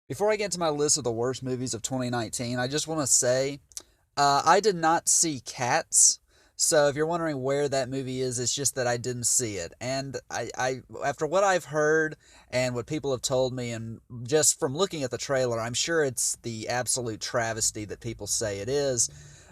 Before I get into my list of the worst movies of 2019, I just want to say I did not see Cats. So if you're wondering where that movie is, it's just that I didn't see it. And after what I've heard and what people have told me, and just from looking at the trailer, I'm sure it's the absolute travesty that people say it is.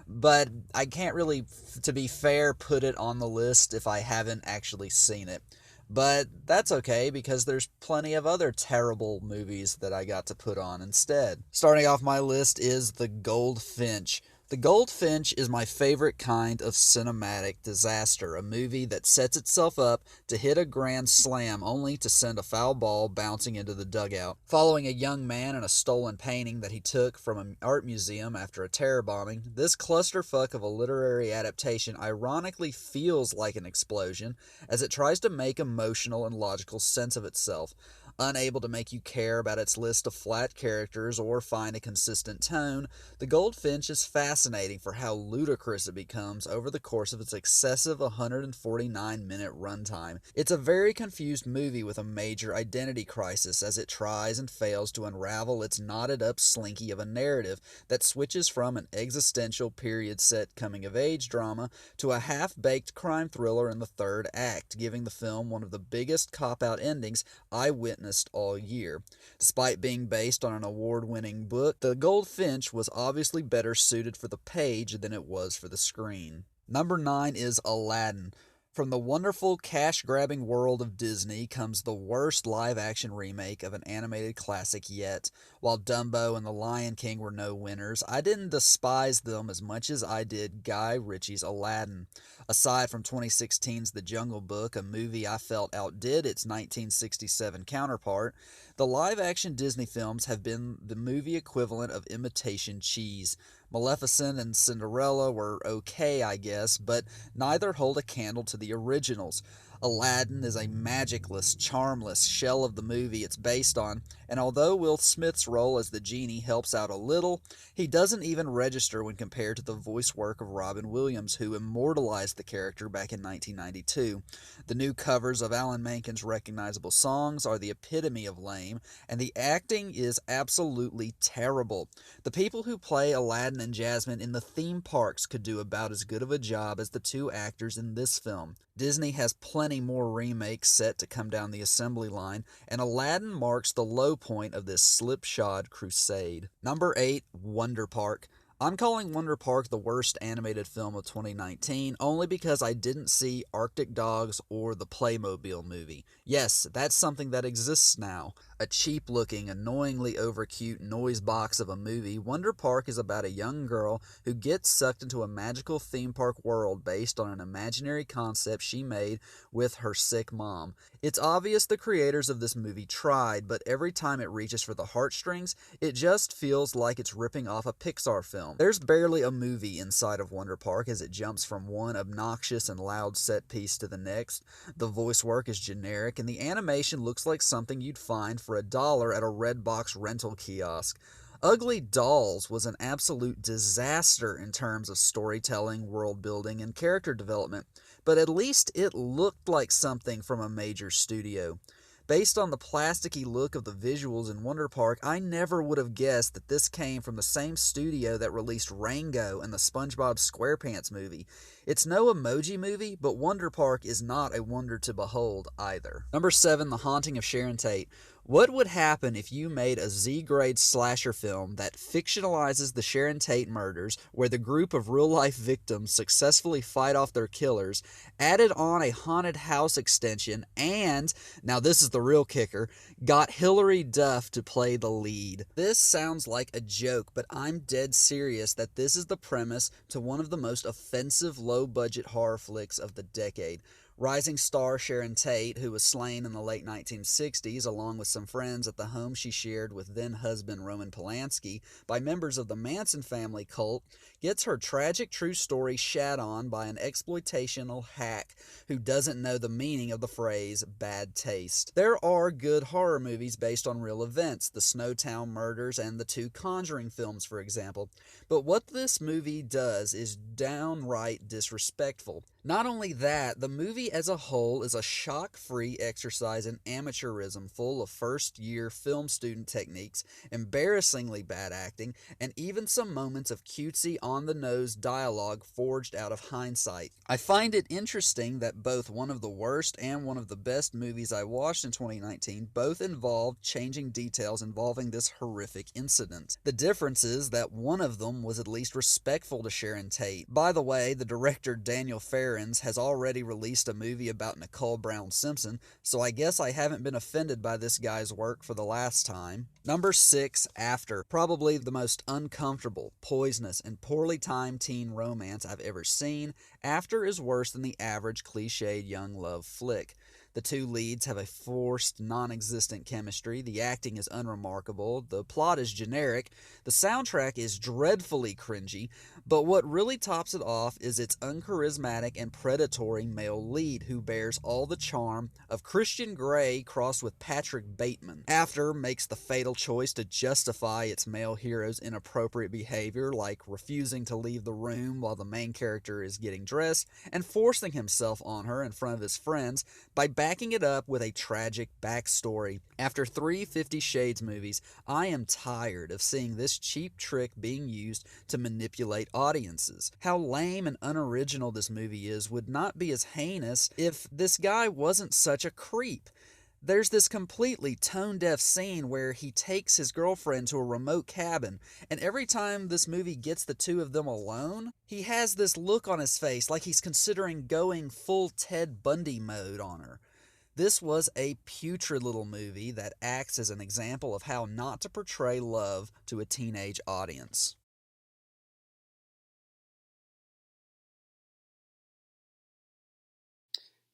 But I can't really, to be fair, put it on the list if I haven't actually seen it. But that's okay because there's plenty of other terrible movies that I got to put on instead. Starting off my list is The Goldfinch. The Goldfinch is my favorite kind of cinematic disaster, a movie that sets itself up to hit a grand slam only to send a foul ball bouncing into the dugout. Following a young man and a stolen painting that he took from an art museum after a terror bombing, this clusterfuck of a literary adaptation ironically feels like an explosion as it tries to make emotional and logical sense of itself. Unable to make you care about its list of flat characters or find a consistent tone, The Goldfinch is fascinating for how ludicrous it becomes over the course of its excessive 149-minute runtime. It's a very confused movie with a major identity crisis as it tries and fails to unravel its knotted up slinky of a narrative that switches from an existential period set coming of age drama to a half-baked crime thriller in the third act, giving the film one of the biggest cop-out endings I witnessed all year. Despite being based on an award-winning book, The Goldfinch was obviously better suited for the page than it was for the screen. Number 9 is Aladdin. From the wonderful cash-grabbing world of Disney comes the worst live-action remake of an animated classic yet. While Dumbo and The Lion King were no winners, I didn't despise them as much as I did Guy Ritchie's Aladdin. Aside from 2016's The Jungle Book, a movie I felt outdid its 1967 counterpart, the live-action Disney films have been the movie equivalent of imitation cheese. Maleficent and Cinderella were okay, I guess, but neither hold a candle to the originals. Aladdin is a magicless, charmless shell of the movie it's based on, and although Will Smith's role as the genie helps out a little, he doesn't even register when compared to the voice work of Robin Williams, who immortalized the character back in 1992. The new covers of Alan Menken's recognizable songs are the epitome of lame, and the acting is absolutely terrible. The people who play Aladdin and Jasmine in the theme parks could do about as good of a job as the two actors in this film. Disney has plenty more remakes set to come down the assembly line, and Aladdin marks the low point of this slipshod crusade. Number 8, Wonder Park. I'm calling Wonder Park the worst animated film of 2019 only because I didn't see Arctic Dogs or the Playmobil movie. Yes, that's something that exists now. A cheap-looking, annoyingly over-cute noise box of a movie, Wonder Park is about a young girl who gets sucked into a magical theme park world based on an imaginary concept she made with her sick mom. It's obvious the creators of this movie tried, but every time it reaches for the heartstrings, it just feels like it's ripping off a Pixar film. There's barely a movie inside of Wonder Park as it jumps from one obnoxious and loud set piece to the next. The voice work is generic, and the animation looks like something you'd find for $1 at a Redbox rental kiosk. Ugly Dolls was an absolute disaster in terms of storytelling, world building, and character development, but at least it looked like something from a major studio. Based on the plasticky look of the visuals in Wonder Park, I never would have guessed that this came from the same studio that released Rango and the SpongeBob SquarePants movie. It's no emoji movie, but Wonder Park is not a wonder to behold either. Number 7, The Haunting of Sharon Tate. What would happen if you made a Z-grade slasher film that fictionalizes the Sharon Tate murders, where the group of real-life victims successfully fight off their killers, added on a haunted house extension, and, now this is the real kicker, got Hilary Duff to play the lead? This sounds like a joke, but I'm dead serious that this is the premise to one of the most offensive low-budget horror flicks of the decade. Rising star Sharon Tate, who was slain in the late 1960s along with some friends at the home she shared with then-husband Roman Polanski by members of the Manson family cult, gets her tragic true story shat on by an exploitational hack who doesn't know the meaning of the phrase bad taste. There are good horror movies based on real events, the Snowtown murders and the two Conjuring films, for example, but what this movie does is downright disrespectful. Not only that, the movie as a whole is a shock free exercise in amateurism full of first year film student techniques, embarrassingly bad acting, and even some moments of cutesy on the nose dialogue forged out of hindsight. I find it interesting that both one of the worst and one of the best movies I watched in 2019 both involved changing details involving this horrific incident. The difference is that one of them was at least respectful to Sharon Tate. By the way, the director Daniel Farrens has already released a movie about Nicole Brown Simpson, so I guess I haven't been offended by this guy's work for the last time. Number 6, After. Probably the most uncomfortable, poisonous, and poorly timed teen romance I've ever seen. After is worse than the average cliched young love flick. The two leads have a forced, non existent chemistry. The acting is unremarkable. The plot is generic. The soundtrack is dreadfully cringy. But what really tops it off is its uncharismatic and predatory male lead, who bears all the charm of Christian Grey crossed with Patrick Bateman. After makes the fatal choice to justify its male hero's inappropriate behavior, like refusing to leave the room while the main character is getting dressed, and forcing himself on her in front of his friends by backing it up with a tragic backstory. After 3 50 Shades movies, I am tired of seeing this cheap trick being used to manipulate audiences. How lame and unoriginal this movie is would not be as heinous if this guy wasn't such a creep. There's this completely tone-deaf scene where he takes his girlfriend to a remote cabin, and every time this movie gets the two of them alone, he has this look on his face like he's considering going full Ted Bundy mode on her. This was a putrid little movie that acts as an example of how not to portray love to a teenage audience.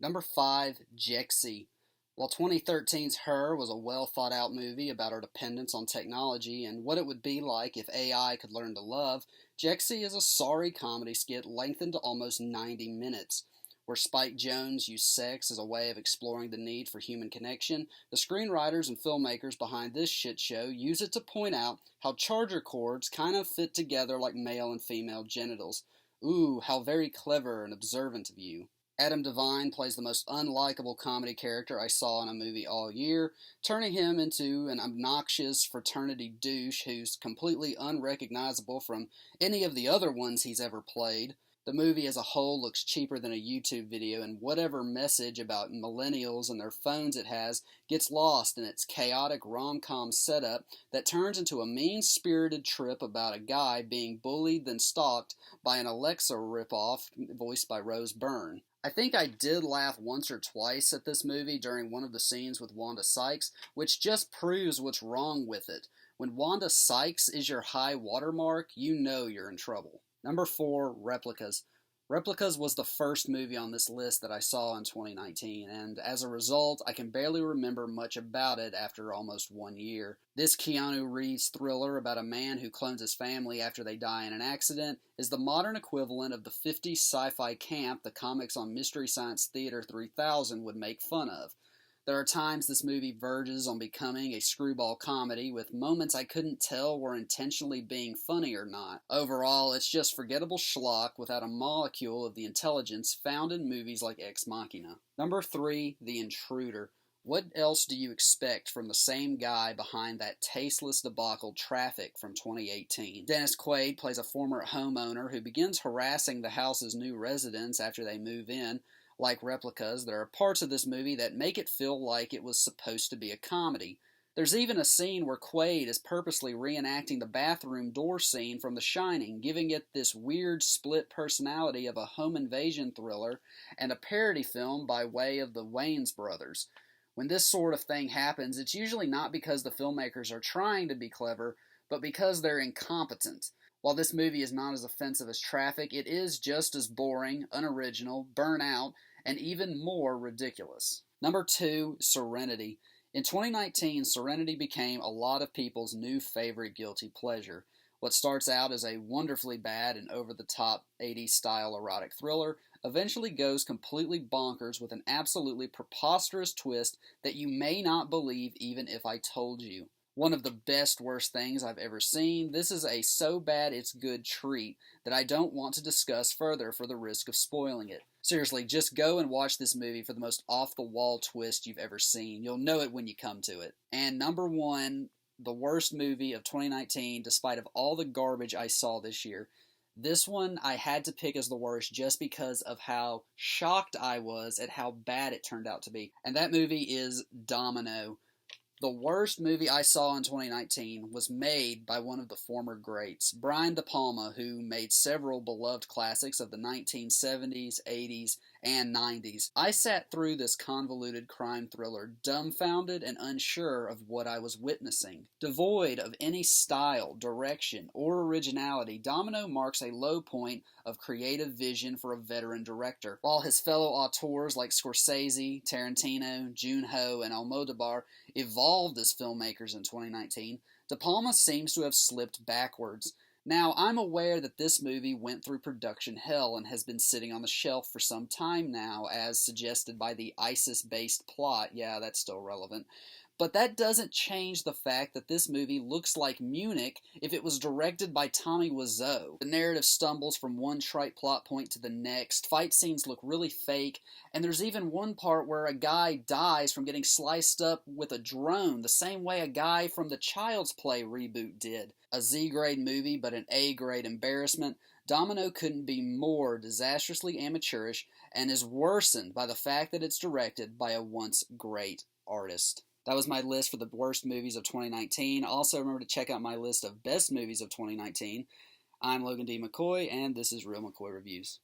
Number 5, Jexy. While 2013's Her was a well thought out movie about our dependence on technology and what it would be like if AI could learn to love, Jexy is a sorry comedy skit lengthened to almost 90 minutes. Where Spike Jonze used sex as a way of exploring the need for human connection, the screenwriters and filmmakers behind this shit show use it to point out how charger cords kind of fit together like male and female genitals. Ooh, how very clever and observant of you. Adam Devine plays the most unlikable comedy character I saw in a movie all year, turning him into an obnoxious fraternity douche who's completely unrecognizable from any of the other ones he's ever played. The movie as a whole looks cheaper than a YouTube video, and whatever message about millennials and their phones it has gets lost in its chaotic rom-com setup that turns into a mean-spirited trip about a guy being bullied then stalked by an Alexa ripoff voiced by Rose Byrne. I think I did laugh once or twice at this movie during one of the scenes with Wanda Sykes, which just proves what's wrong with it. When Wanda Sykes is your high watermark, you know you're in trouble. Number 4, Replicas. Replicas was the first movie on this list that I saw in 2019, and as a result, I can barely remember much about it after almost 1 year. This Keanu Reeves thriller about a man who clones his family after they die in an accident is the modern equivalent of the 50s sci-fi camp the comics on Mystery Science Theater 3000 would make fun of. There are times this movie verges on becoming a screwball comedy, with moments I couldn't tell were intentionally being funny or not. Overall, it's just forgettable schlock without a molecule of the intelligence found in movies like Ex Machina. Number 3, The Intruder. What else do you expect from the same guy behind that tasteless debacle Traffic from 2018? Dennis Quaid plays a former homeowner who begins harassing the house's new residents after they move in. Like Replicas, there are parts of this movie that make it feel like it was supposed to be a comedy. There's even a scene where Quaid is purposely reenacting the bathroom door scene from The Shining, giving it this weird split personality of a home invasion thriller and a parody film by way of the Wayans brothers. When this sort of thing happens, it's usually not because the filmmakers are trying to be clever, but because they're incompetent. While this movie is not as offensive as Traffic, it is just as boring, unoriginal, burnout, and even more ridiculous. Number 2, Serenity. In 2019, Serenity became a lot of people's new favorite guilty pleasure. What starts out as a wonderfully bad and over-the-top 80s style erotic thriller eventually goes completely bonkers with an absolutely preposterous twist that you may not believe even if I told you. One of the best worst things I've ever seen. This is a so bad it's good treat that I don't want to discuss further for the risk of spoiling it. Seriously, just go and watch this movie for the most off-the-wall twist you've ever seen. You'll know it when you come to it. And number one, the worst movie of 2019, despite of all the garbage I saw this year. This one I had to pick as the worst just because of how shocked I was at how bad it turned out to be. And that movie is Domino. The worst movie I saw in 2019 was made by one of the former greats, Brian De Palma, who made several beloved classics of the 1970s, 80s, and 90s. I sat through this convoluted crime thriller dumbfounded and unsure of what I was witnessing. Devoid of any style, direction, or originality, Domino marks a low point of creative vision for a veteran director. While his fellow auteurs like Scorsese, Tarantino, Joon-ho, and Almodovar evolved as filmmakers in 2019, De Palma seems to have slipped backwards. Now, I'm aware that this movie went through production hell and has been sitting on the shelf for some time now, as suggested by the ISIS-based plot. Yeah, that's still relevant. But that doesn't change the fact that this movie looks like Munich if it was directed by Tommy Wiseau. The narrative stumbles from one trite plot point to the next, fight scenes look really fake, and there's even one part where a guy dies from getting sliced up with a drone, the same way a guy from the Child's Play reboot did. A Z-grade movie, but an A-grade embarrassment. Domino couldn't be more disastrously amateurish, and is worsened by the fact that it's directed by a once great artist. That was my list for the worst movies of 2019. Also, remember to check out my list of best movies of 2019. I'm Logan D. McCoy, and this is Real McCoy Reviews.